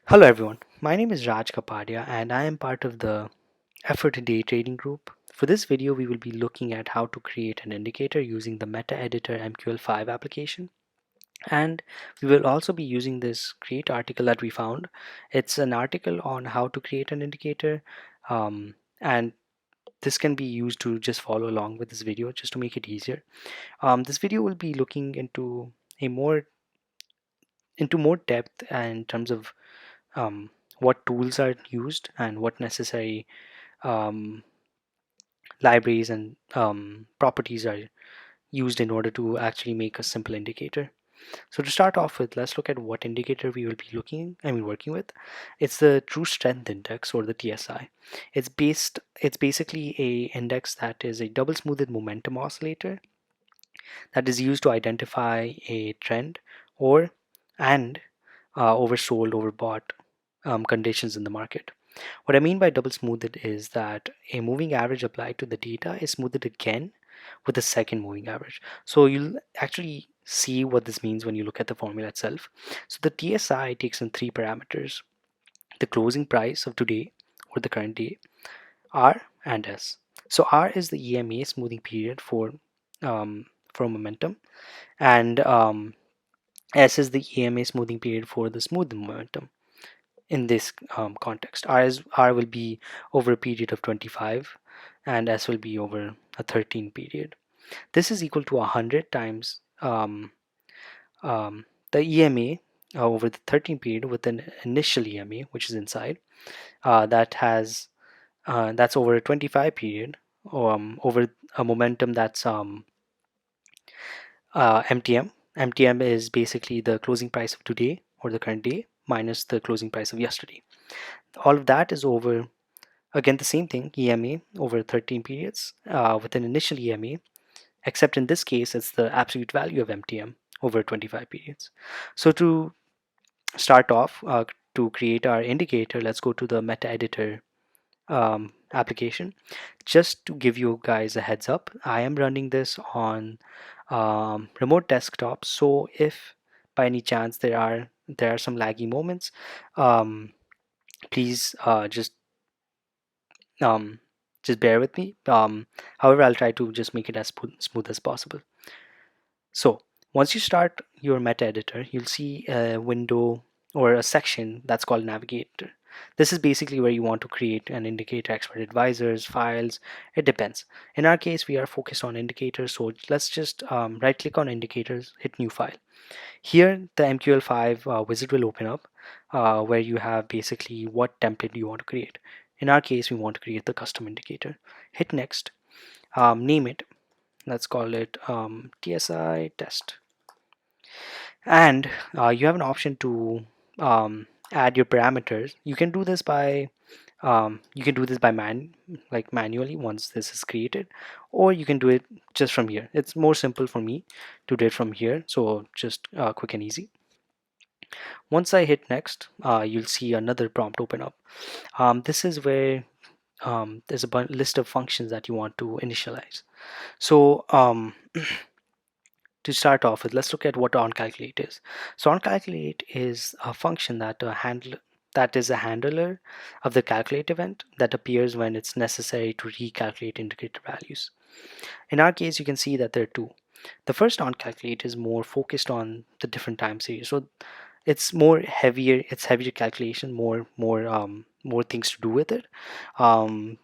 Hello everyone, my name is Raj Kapadia and I am part of the Effort Day trading group. For this video, we will be looking at how to create an indicator using the MetaEditor MQL5 application. And we will also be using this great article that we found. It's an article on how to create an indicator, and this can be used to just follow along with this video just to make it easier. This video will be looking a more into more depth in terms of um, what tools are used and what necessary um, libraries and properties are used in order to actually make a simple indicator. So to start off with, let's look at what indicator we will be working with. It's the True Strength Index, or the TSI. It's basically a index that is a double smoothed momentum oscillator that is used to identify a trend or and oversold, overbought conditions in the market. What I mean by double smoothed is that a moving average applied to the data is smoothed again with a second moving average. So you'll actually see what this means when you look at the formula itself. So the TSI takes in three parameters: the closing price of today or the current day, R, and S. So R is the EMA smoothing period for momentum, and S is the EMA smoothing period for the smooth momentum. In this context, R will be over a period of 25 and S will be over a 13 period. This is equal to 100 times the EMA over the 13 period with an initial EMA, which is inside, that's over a 25 period, over a momentum that's MTM. MTM is basically the closing price of today or the current day minus the closing price of yesterday. All of that is over, again, the same thing, EMA over 13 periods with an initial EMA, except in this case, it's the absolute value of MTM over 25 periods. So to start off, to create our indicator, let's go to the MetaEditor application. Just to give you guys a heads up, I am running this on remote desktop. So if by any chance there are some laggy moments, please um, just bear with me. However, I'll try to just make it as smooth as possible. So once you start your meta editor, you'll see a window or a section that's called navigator. This is basically where you want to create an indicator, expert advisors, files. It depends. In our case, we are focused on indicators. So let's just right click on indicators, hit new file. Here, the MQL5 wizard will open up where you have basically what template you want to create. In our case, we want to create the custom indicator. Hit next, name it. Let's call it TSI test. And you have an option to add your parameters. You can do this by manually once this is created, or you can do it just from here. It's more simple for me to do it from here, so just quick and easy. Once I hit next, you'll see another prompt open up. This is where there's a list of functions that you want to initialize. So to start off with, let's look at what onCalculate is. So onCalculate is a function that is a handler of the calculate event that appears when it's necessary to recalculate indicator values. In our case, you can see that there are two. The first onCalculate is more focused on the different time series. So it's heavier calculation, more things to do with it,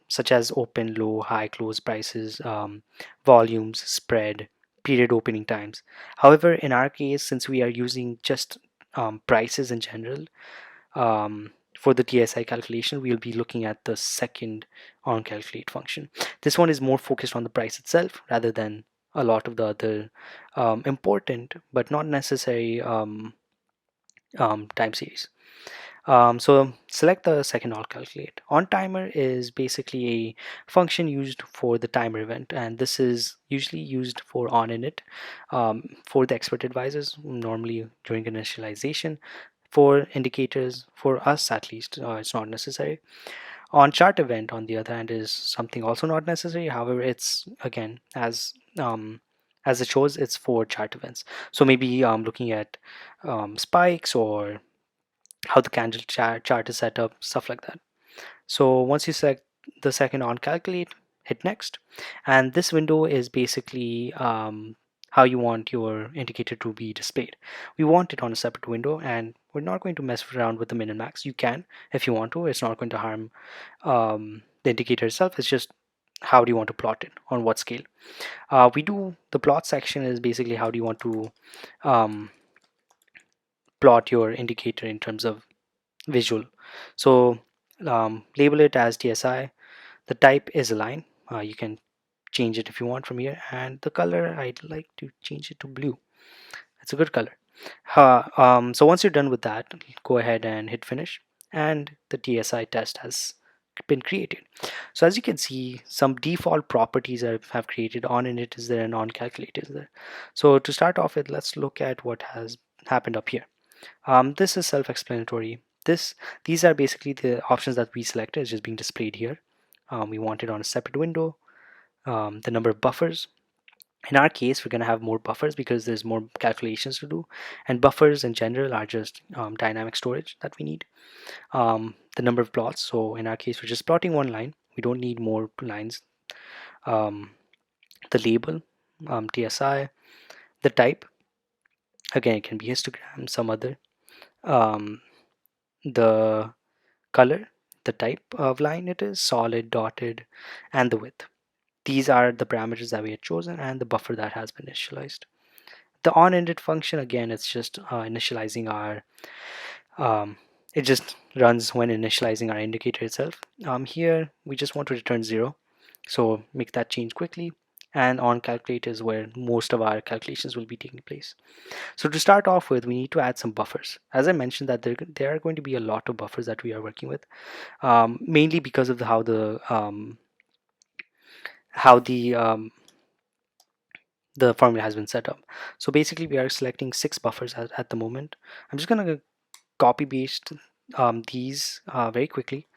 such as open, low, high, close prices, volumes, spread, period opening times. However, in our case, since we are using just prices in general, for the TSI calculation, we'll be looking at the second onCalculate function. This one is more focused on the price itself rather than a lot of the other important but not necessary time series. So select the second onCalculate. OnTimer is basically a function used for the timer event, and this is usually used for onInit for the expert advisors, normally during initialization. For indicators, for us at least, it's not necessary. On chart event, on the other hand, is something also not necessary. However, it's again as it shows, it's for chart events. So maybe looking at spikes or how the candle chart is set up, stuff like that. So once you select the second on calculate, hit next, and this window is basically how you want your indicator to be displayed. We want it on a separate window, and we're not going to mess around with the min and max. You can if you want to. It's not going to harm the indicator itself. It's just how do you want to plot it, on what scale. We do the plot section is basically how do you want to um, plot your indicator in terms of visual. So label it as TSI. The type is a line. You can change it if you want from here, and the color I'd like to change it to blue. It's a good color. So once you're done with that, go ahead and hit finish, and the TSI test has been created. So as you can see, some default properties have created. On init is there and on calculate is there. So to start off with, let's look at what has happened up here. This is self-explanatory. These are basically the options that we selected. It's just being displayed here. We want it on a separate window. The number of buffers. In our case, we're going to have more buffers because there's more calculations to do. And buffers in general are just dynamic storage that we need. The number of plots. So in our case, we're just plotting one line. We don't need more lines. Um, the label, TSI, the type. Again, it can be histogram, some other. Um, the color, the type of line it is, solid, dotted, and the width. These are the parameters that we had chosen and the buffer that has been initialized. The onEnded function, again, it's just initializing our, it just runs when initializing our indicator itself. Here, we just want to return 0. So make that change quickly. And on calculate is where most of our calculations will be taking place. So to start off with, we need to add some buffers. As I mentioned that there are going to be a lot of buffers that we are working with, mainly because of how the formula has been set up. So basically we are selecting 6 buffers at the moment. I'm just going to copy paste these very quickly.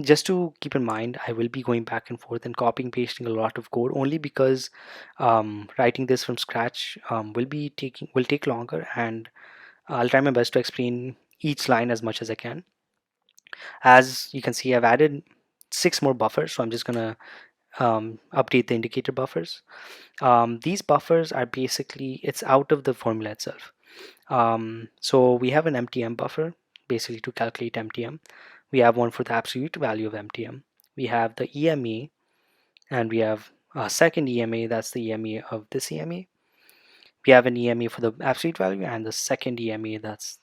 Just to keep in mind, I will be going back and forth and copying pasting a lot of code only because writing this from scratch will take longer, and I'll try my best to explain each line as much as I can. As you can see, I've added 6 more buffers, so I'm just gonna update the indicator buffers. These buffers are basically, it's out of the formula itself. So we have an MTM buffer basically to calculate MTM. We have one for the absolute value of MTM. We have the EMA, and we have a second EMA, that's the EMA of this EMA. We have an EMA for the absolute value and the second EMA that's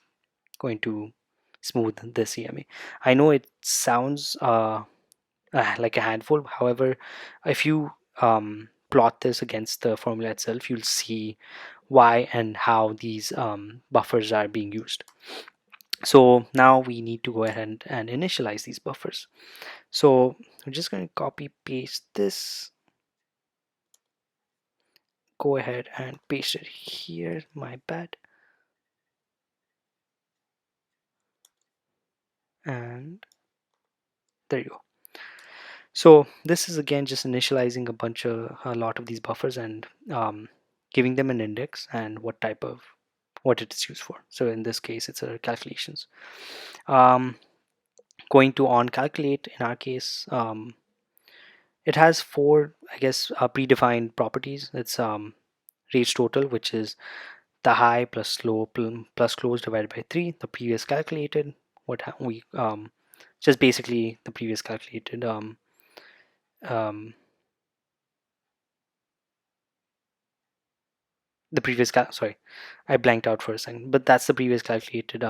going to smooth this EMA. I know it sounds like a handful. However, if you plot this against the formula itself, you'll see why and how these buffers are being used. So now we need to go ahead and initialize these buffers. So I'm just going to copy paste this, go ahead and paste it here, my bad. And there you go. So this is again just initializing a lot of these buffers and giving them an index and what it is used for. So in this case, it's a calculations. Going to on calculate, in our case, it has 4, I guess, predefined properties. It's range total, which is the high plus slope plus close divided by 3, the previous calculated, we just basically the previous calculated sorry, I blanked out for a second, but that's the previous calculated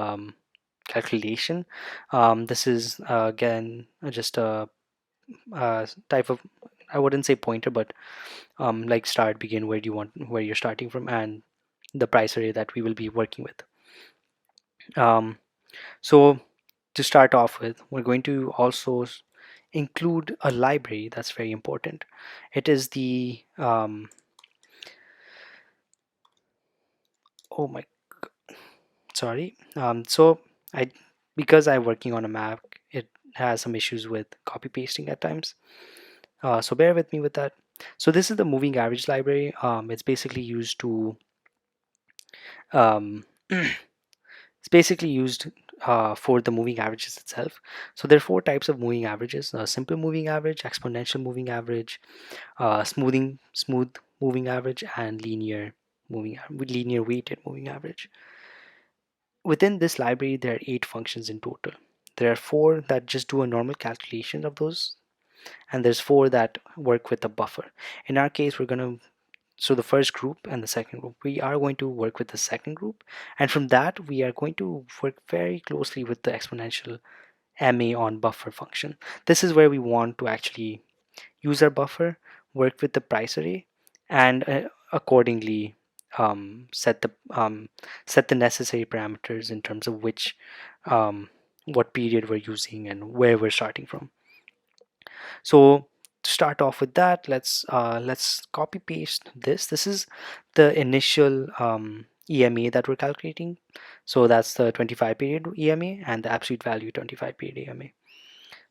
calculation. This is again just a type of, I wouldn't say pointer, but like start, begin, where you're starting from, and the price array that we will be working with. So to start off with, we're going to also include a library that's very important. It is the oh my, sorry. So I, because I'm working on a Mac, it has some issues with copy pasting at times. So bear with me with that. So this is the moving average library. It's basically used to It's basically used for the moving averages itself. So there are four types of moving averages: simple moving average, exponential moving average, smooth moving average, and linear weighted moving average. Within this library, there are 8 functions in total. There are 4 that just do a normal calculation of those, and there's 4 that work with a buffer. In our case, we're going to so the first group and the second group, we are going to work with the second group, and from that we are going to work very closely with the exponential ma on buffer function. This is where we want to actually use our buffer, work with the price array, and accordingly set the necessary parameters in terms of which what period we're using and where we're starting from. So to start off with that, let's copy paste this. This is the initial EMA that we're calculating. So that's the 25 period EMA and the absolute value 25 period EMA.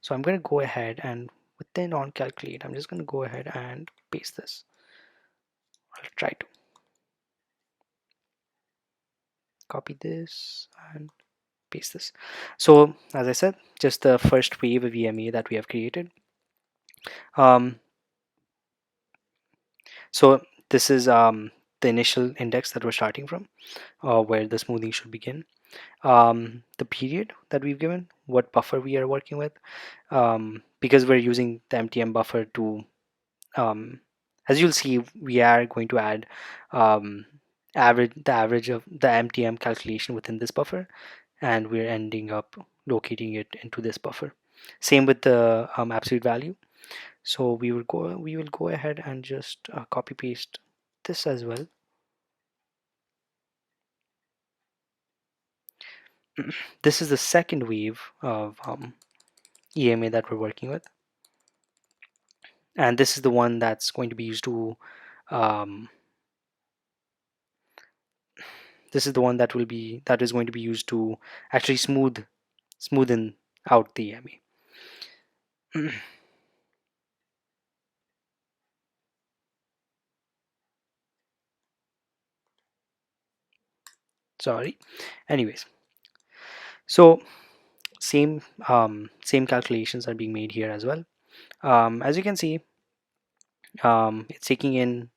So I'm going to go ahead and within on calculate, I'm just going to go ahead and paste this. I'll try to copy this and paste this. So as I said, just the first wave of EMA that we have created. Um, so this is the initial index that we're starting from, where the smoothing should begin. The period that we've given, what buffer we are working with, because we're using the MTM buffer to, as you'll see, we are going to add the average of the MTM calculation within this buffer, and we're ending up locating it into this buffer. Same with the absolute value. So we will go ahead and just copy paste this as well. This is the second wave of EMA that we're working with, and this is the one that's going to be used to this is the one that is going to be used to actually smoothen out the EMA. Sorry. Anyways, so same calculations are being made here as well. As you can see, it's taking in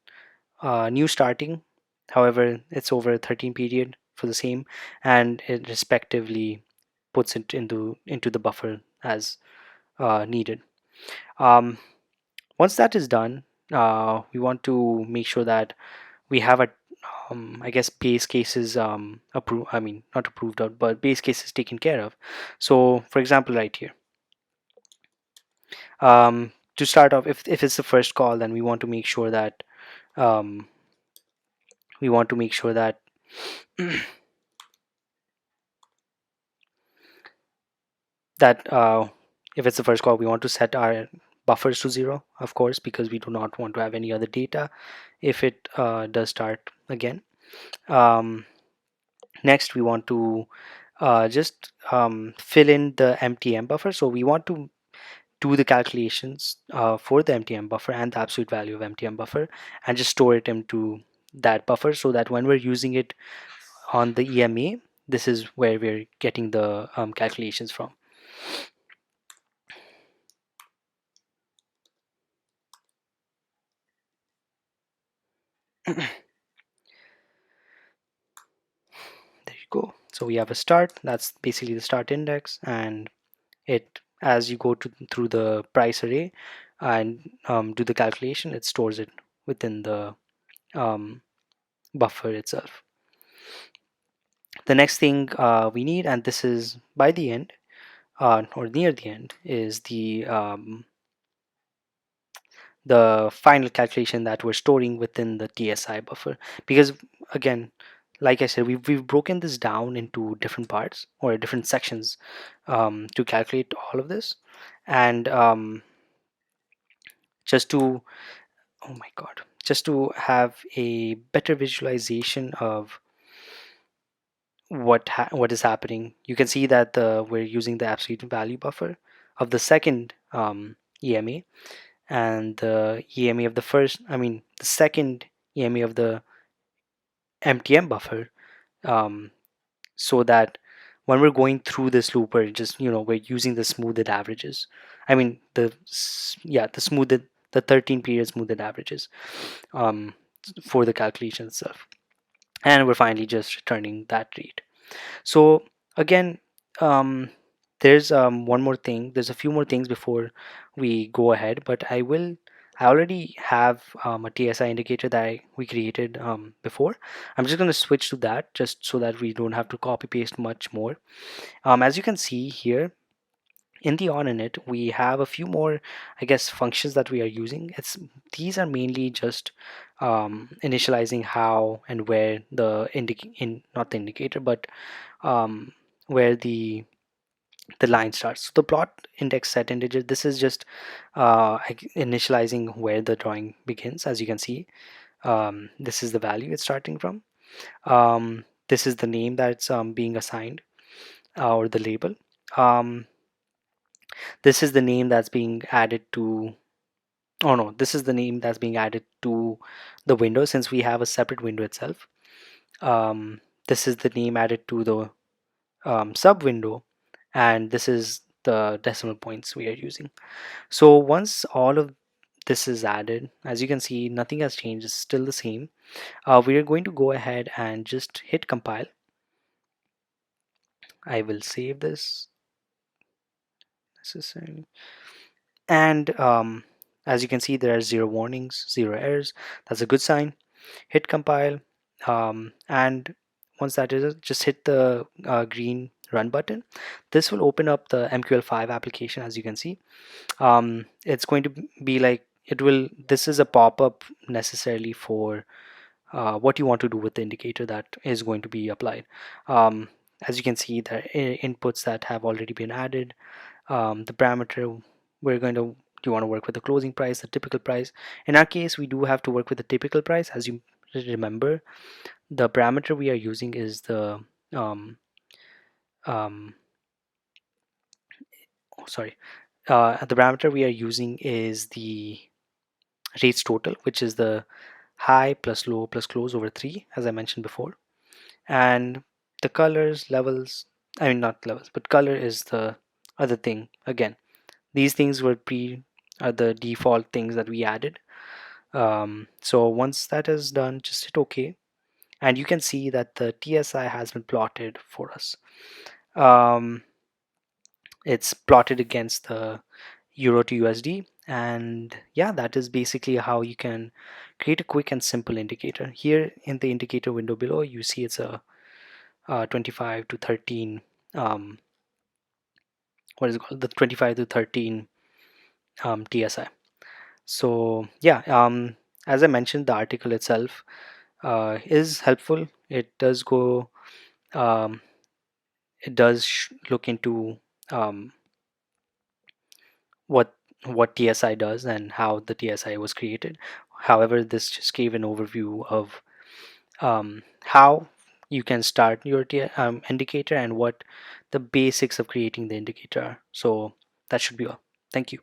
new starting. However, it's over a 13 period for the same, and it respectively puts it into the buffer as needed. Once that is done, we want to make sure that we have a I guess base cases approved. I mean, not approved out, but base cases taken care of. So, for example, right here, to start off, if it's the first call, then we want to make sure that um, we want to make sure that that if it's the first call, we want to set our buffers to 0, of course, because we do not want to have any other data if it does start again. Next, we want to just fill in the MTM buffer. So we want to do the calculations for the MTM buffer and the absolute value of MTM buffer, and just store it into that buffer, so that when we're using it on the EMA, this is where we're getting the calculations from. There you go. So we have a start. That's basically the start index, and it, as you go through the price array and do the calculation, it stores it within the buffer itself. The next thing we need, and this is by the end or near the end, is the final calculation that we're storing within the TSI buffer. Because again, like I said, we've broken this down into different parts or different sections to calculate all of this, and just to oh my god, just to have a better visualization of what is happening. You can see that we're using the absolute value buffer of the second EMA, and the EMA of the first, I mean the second EMA of the MTM buffer, so that when we're going through this loop, we're just, we're using the smoothed averages. I mean, the smoothed, the 13 period smoothed averages um, for the calculation itself. And we're finally just returning that rate. So again, um, there's one more thing. There's a few more things before we go ahead, but I already have a TSI indicator that we created before. I'm just going to switch to that just so that we don't have to copy paste much more. As you can see here in the on init, we have a few more, I guess, functions that we are using. These are mainly just initializing how and where not the indicator, but where the line starts. So the plot index set integer, this is just initializing where the drawing begins. As you can see, this is the value it's starting from. This is the name that's being assigned, or the label. um, this is the name that's being added to, oh no, this is the name that's being added to the window, since we have a separate window itself. This is the name added to the sub window, and this is the decimal points we are using. So once all of this is added, as you can see, nothing has changed, it's still the same. We are going to go ahead and just hit compile. I will save this necessarily, and as you can see, there are 0 warnings, 0 errors. That's a good sign. Hit compile, and once that is it, just hit the green run button. This will open up the MQL5 application. As you can see, it's going to be like, this is a pop-up necessarily for what you want to do with the indicator that is going to be applied. As you can see, the inputs that have already been added, the parameter we're going to, do you want to work with the closing price, the typical price? In our case, we do have to work with the typical price. As you remember, the parameter we are using is the um, sorry, the parameter we are using is the rates total, which is the high plus low plus close over 3, as I mentioned before. And the colors, levels, I mean, not levels, but color is the other thing. Again, these things were the default things that we added. So once that is done, just hit OK, and you can see that the TSI has been plotted for us. It's plotted against the Euro to USD, and yeah, that is basically how you can create a quick and simple indicator. Here in the indicator window below, you see it's a 25 to 13, what is it called, the 25 to 13 TSI. So yeah, as I mentioned, the article itself is helpful. It does go, um, it does look into um, what TSI does and how the TSI was created. However, this just gave an overview of how you can start your indicator and what the basics of creating the indicator are. So that should be all. Thank you.